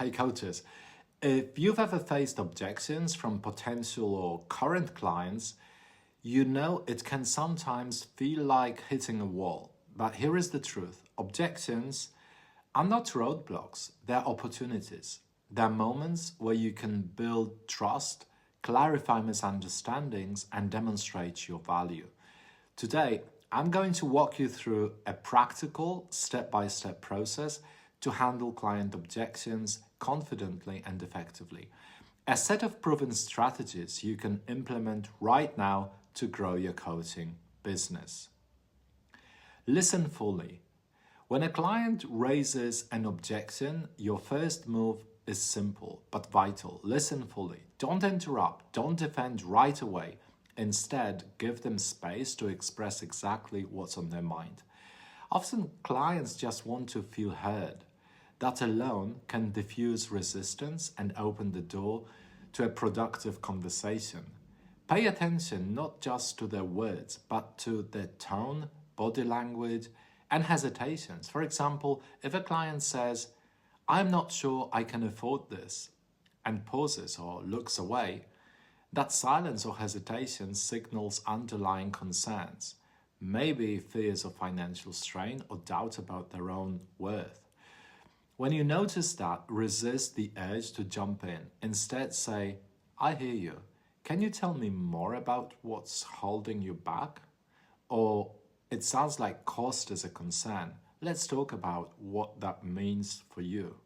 Hey coaches, if you've ever faced objections from potential or current clients, you know it can sometimes feel like hitting a wall. But here is the truth. Objections are not roadblocks, they're opportunities. They're moments where you can build trust, clarify misunderstandings, and demonstrate your value. Today, I'm going to walk you through a practical, step-by-step process to handle client objections confidently and effectively. A set of proven strategies you can implement right now to grow your coaching business. Listen fully. When a client raises an objection, your first move is simple but vital. Listen fully. Don't interrupt. Don't defend right away. Instead, give them space to express exactly what's on their mind. Often, clients just want to feel heard. That alone can diffuse resistance and open the door to a productive conversation. Pay attention not just to their words, but to their tone, body language, and hesitations. For example, if a client says, "I'm not sure I can afford this," and pauses or looks away, that silence or hesitation signals underlying concerns, maybe fears of financial strain or doubt about their own worth. When you notice that, resist the urge to jump in. Instead say, "I hear you. Can you tell me more about what's holding you back?" Or, "It sounds like cost is a concern. Let's talk about what that means for you."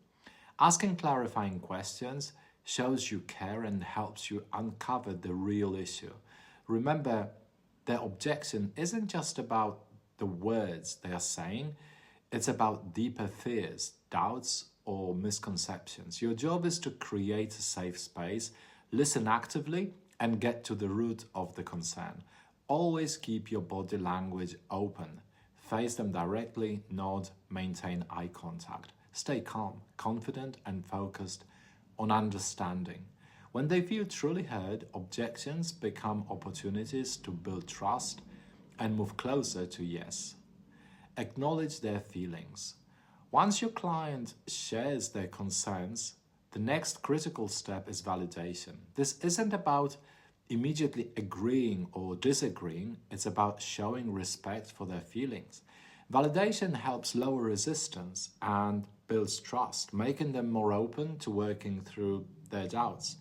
Asking clarifying questions shows you care and helps you uncover the real issue. Remember, their objection isn't just about the words they are saying, it's about deeper fears, doubts, or misconceptions. Your job is to create a safe space, listen actively, and get to the root of the concern. Always keep your body language open. Face them directly, nod, maintain eye contact. Stay calm, confident, and focused on understanding. When they feel truly heard, objections become opportunities to build trust and move closer to yes. Acknowledge their feelings. Once your client shares their concerns, the next critical step is validation. This isn't about immediately agreeing or disagreeing, it's about showing respect for their feelings. Validation helps lower resistance and builds trust, making them more open to working through their doubts.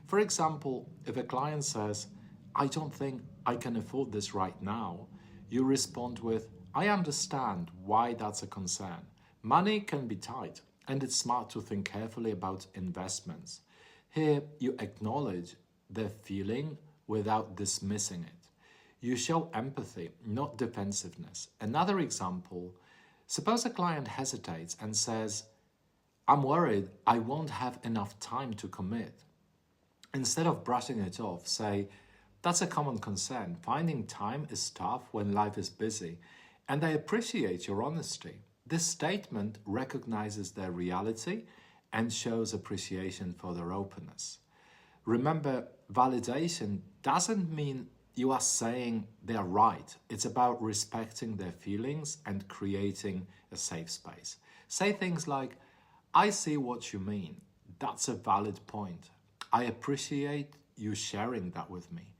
For example, if a client says, "I don't think I can afford this right now," you respond with, "I understand why that's a concern. Money can be tight, and it's smart to think carefully about investments." Here, you acknowledge their feeling without dismissing it. You show empathy, not defensiveness. Another example, suppose a client hesitates and says, "I'm worried I won't have enough time to commit." Instead of brushing it off, say, "That's a common concern. Finding time is tough when life is busy, and I appreciate your honesty." This statement recognizes their reality and shows appreciation for their openness. Remember, validation doesn't mean you are saying they are right. It's about respecting their feelings and creating a safe space. Say things like, "I see what you mean. That's a valid point. I appreciate you sharing that with me."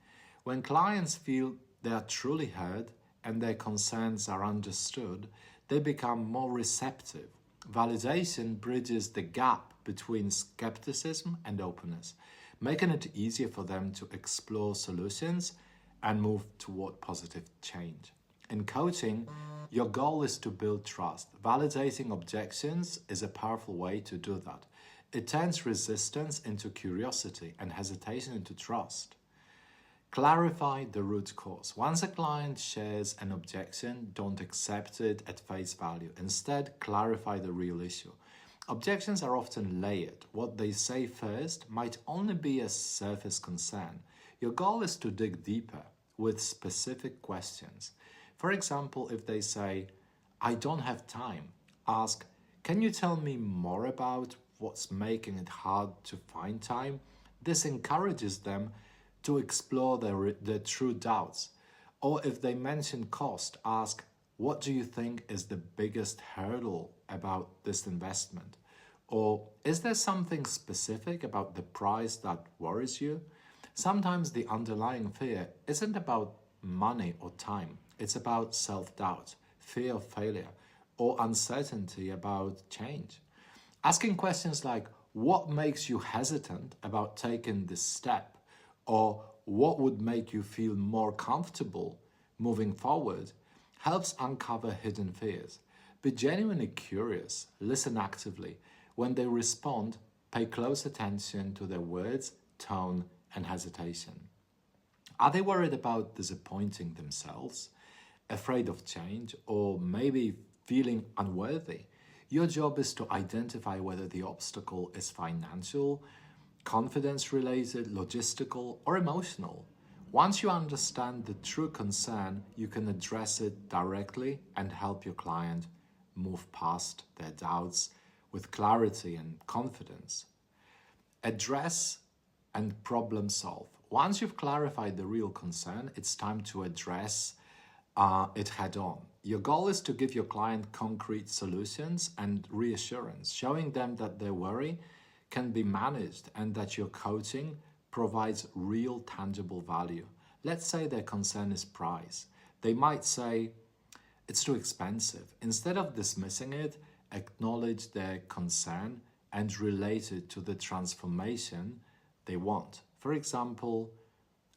When clients feel they are truly heard and their concerns are understood, they become more receptive. Validation bridges the gap between skepticism and openness, making it easier for them to explore solutions and move toward positive change. In coaching, your goal is to build trust. Validating objections is a powerful way to do that. It turns resistance into curiosity and hesitation into trust. Clarify the root cause. Once a client shares an objection, don't accept it at face value. Instead, clarify the real issue. Objections are often layered. What they say first might only be a surface concern. Your goal is to dig deeper with specific questions. For example, if they say, "I don't have time," ask, "Can you tell me more about what's making it hard to find time?" This encourages them to explore their true doubts. Or if they mention cost, ask, "What do you think is the biggest hurdle about this investment?" Or is there something specific about the price that worries you? Sometimes the underlying fear isn't about money or time. It's about self-doubt, fear of failure, or uncertainty about change. Asking questions like, what makes you hesitant about taking this step? Or what would make you feel more comfortable moving forward helps uncover hidden fears. Be genuinely curious, listen actively. When they respond, pay close attention to their words, tone, and hesitation. Are they worried about disappointing themselves, afraid of change, or maybe feeling unworthy? Your job is to identify whether the obstacle is financial, confidence-related, logistical, or emotional. Once you understand the true concern, you can address it directly and help your client move past their doubts with clarity and confidence. Address and problem solve. Once you've clarified the real concern, it's time to address it head on. Your goal is to give your client concrete solutions and reassurance, showing them that their worry can be managed and that your coaching provides real tangible value. Let's say their concern is price. They might say, it's too expensive. Instead of dismissing it, acknowledge their concern and relate it to the transformation they want. For example,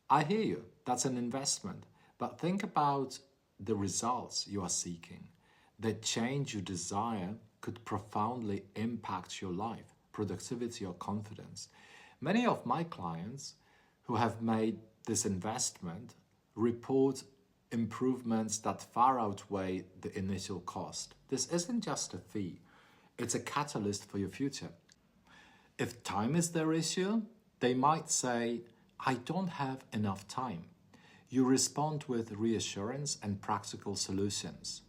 I hear you, that's an investment, but think about the results you are seeking. The change you desire could profoundly impact your life, productivity, or confidence. Many of my clients who have made this investment report improvements that far outweigh the initial cost. This isn't just a fee, it's a catalyst for your future. If time is their issue, they might say, I don't have enough time. You respond with reassurance and practical solutions.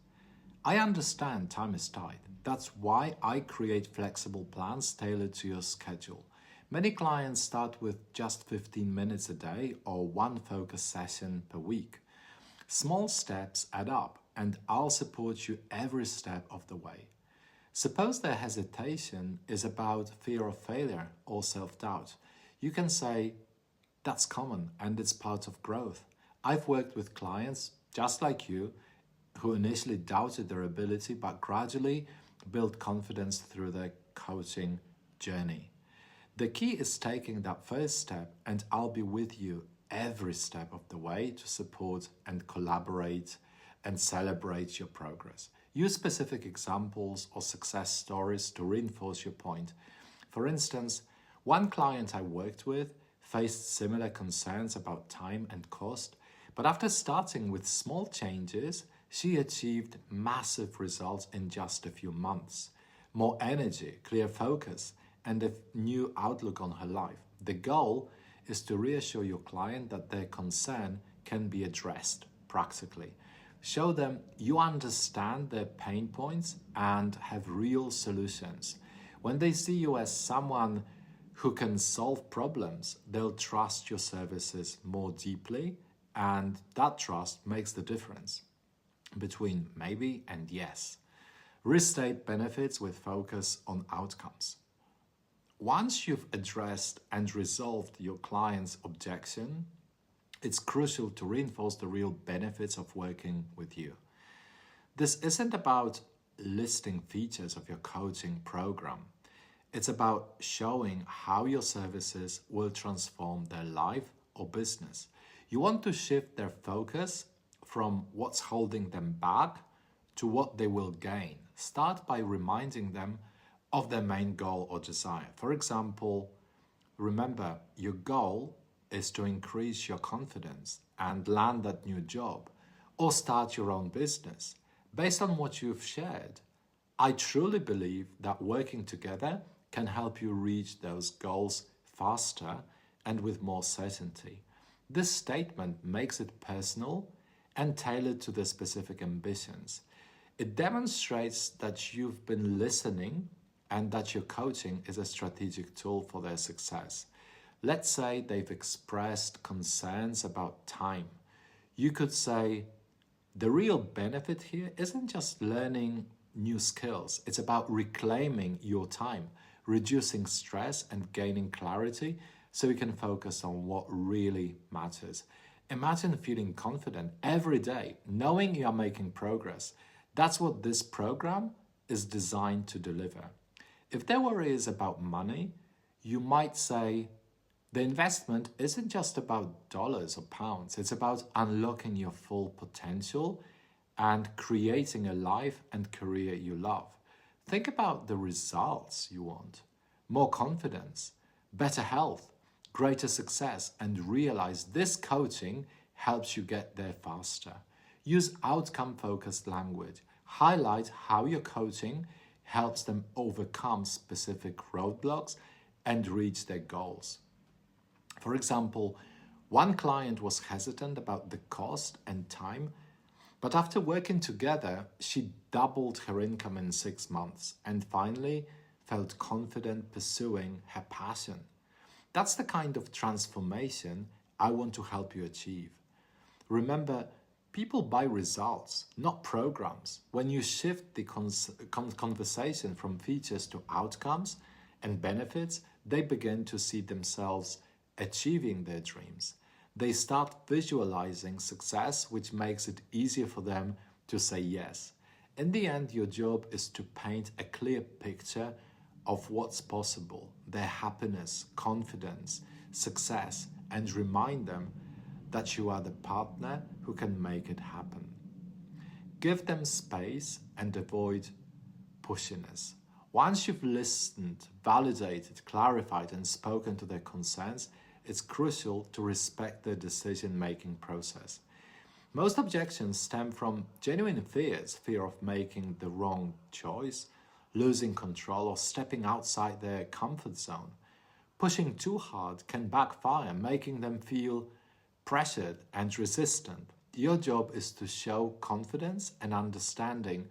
I understand time is tight. That's why I create flexible plans tailored to your schedule. Many clients start with just 15 minutes a day or one focus session per week. Small steps add up, and I'll support you every step of the way. Suppose their hesitation is about fear of failure or self-doubt. You can say, that's common and it's part of growth. I've worked with clients just like you who initially doubted their ability but gradually built confidence through their coaching journey. The key is taking that first step, and I'll be with you every step of the way to support and collaborate and celebrate your progress. Use specific examples or success stories to reinforce your point. For instance, one client I worked with faced similar concerns about time and cost, but after starting with small changes, she achieved massive results in just a few months. More energy, clear focus, and a new outlook on her life. The goal is to reassure your client that their concern can be addressed practically. Show them you understand their pain points and have real solutions. When they see you as someone who can solve problems, they'll trust your services more deeply, and that trust makes the difference between maybe and yes. Restate benefits with focus on outcomes. Once you've addressed and resolved your client's objection, it's crucial to reinforce the real benefits of working with you. This isn't about listing features of your coaching program. It's about showing how your services will transform their life or business. You want to shift their focus from what's holding them back to what they will gain. Start by reminding them of their main goal or desire. For example, remember your goal is to increase your confidence and land that new job or start your own business. Based on what you've shared, I truly believe that working together can help you reach those goals faster and with more certainty. This statement makes it personal and tailored to their specific ambitions. It demonstrates that you've been listening and that your coaching is a strategic tool for their success. Let's say they've expressed concerns about time. You could say, the real benefit here isn't just learning new skills. It's about reclaiming your time. reducing stress and gaining clarity so you can focus on what really matters. Imagine feeling confident every day, knowing you are making progress. That's what this program is designed to deliver. If their worry is about money, you might say, the investment isn't just about dollars or pounds, it's about unlocking your full potential and creating a life and career you love. Think about the results you want: more confidence, better health, greater success, and realize this coaching helps you get there faster. Use outcome-focused language. Highlight how your coaching helps them overcome specific roadblocks and reach their goals. For example, one client was hesitant about the cost and time, but after working together, she doubled her income in 6 months and finally felt confident pursuing her passion. That's the kind of transformation I want to help you achieve. Remember, people buy results, not programs. When you shift the conversation from features to outcomes and benefits, they begin to see themselves achieving their dreams. They start visualizing success, which makes it easier for them to say yes. In the end, your job is to paint a clear picture of what's possible, their happiness, confidence, success, and remind them that you are the partner who can make it happen. Give them space and avoid pushiness. Once you've listened, validated, clarified, and spoken to their concerns, it's crucial to respect their decision-making process. Most objections stem from genuine fears: fear of making the wrong choice, losing control, or stepping outside their comfort zone. Pushing too hard can backfire, making them feel pressured and resistant. Your job is to show confidence and understanding,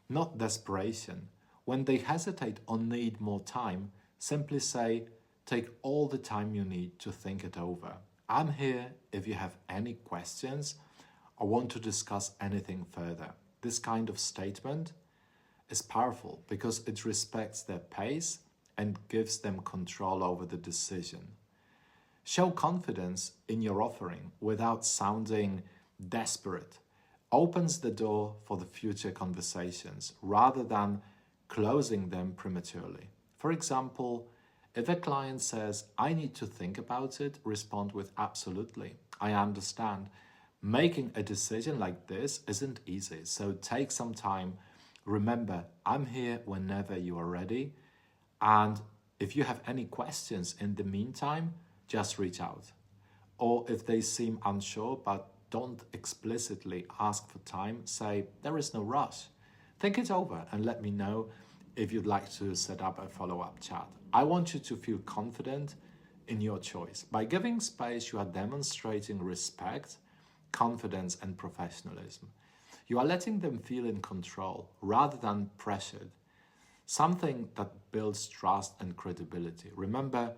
not desperation. When they hesitate or need more time, simply say, take all the time you need to think it over. I'm here if you have any questions or want to discuss anything further. This kind of statement is powerful because it respects their pace and gives them control over the decision. Show confidence in your offering without sounding desperate. Opens the door for the future conversations rather than closing them prematurely. For example, if a client says, I need to think about it, respond with absolutely. I understand. Making a decision like this isn't easy, so take some time. Remember, I'm here whenever you are ready. And if you have any questions in the meantime, just reach out. Or if they seem unsure but don't explicitly ask for time, say, there is no rush. Think it over and let me know if you'd like to set up a follow-up chat. I want you to feel confident in your choice. By giving space, you are demonstrating respect, confidence, and professionalism. You are letting them feel in control rather than pressured, something that builds trust and credibility. Remember,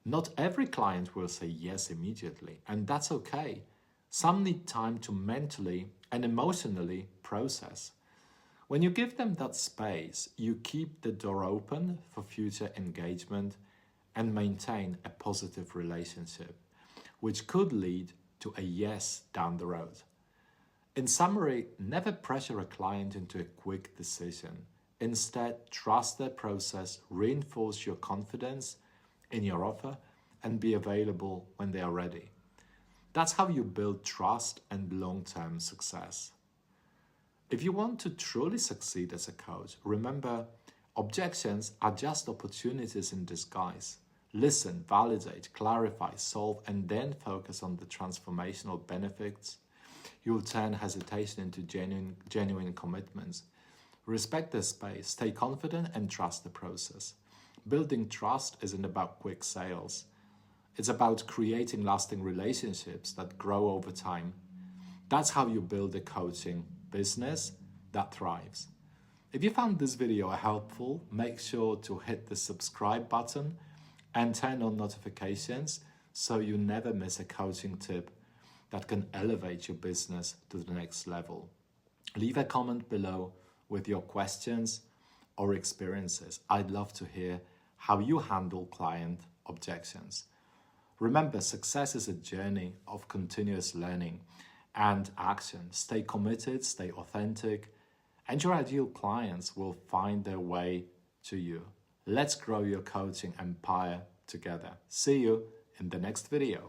not every client will say yes immediately, and that's okay. Some need time to mentally and emotionally process. When you give them that space, you keep the door open for future engagement and maintain a positive relationship, which could lead to a yes down the road. In summary, never pressure a client into a quick decision. Instead, trust their process, reinforce your confidence in your offer, and be available when they are ready. That's how you build trust and long-term success. If you want to truly succeed as a coach, remember, objections are just opportunities in disguise. Listen, validate, clarify, solve, and then focus on the transformational benefits. You'll turn hesitation into genuine commitments. Respect their space, stay confident, and trust the process. Building trust isn't about quick sales. It's about creating lasting relationships that grow over time. That's how you build a coaching business that thrives. If you found this video helpful, make sure to hit the subscribe button and turn on notifications so you never miss a coaching tip that can elevate your business to the next level. Leave a comment below with your questions or experiences. I'd love to hear how you handle client objections. Remember, success is a journey of continuous learning and action. Stay committed, stay authentic, and your ideal clients will find their way to you. Let's grow your coaching empire together. See you in the next video.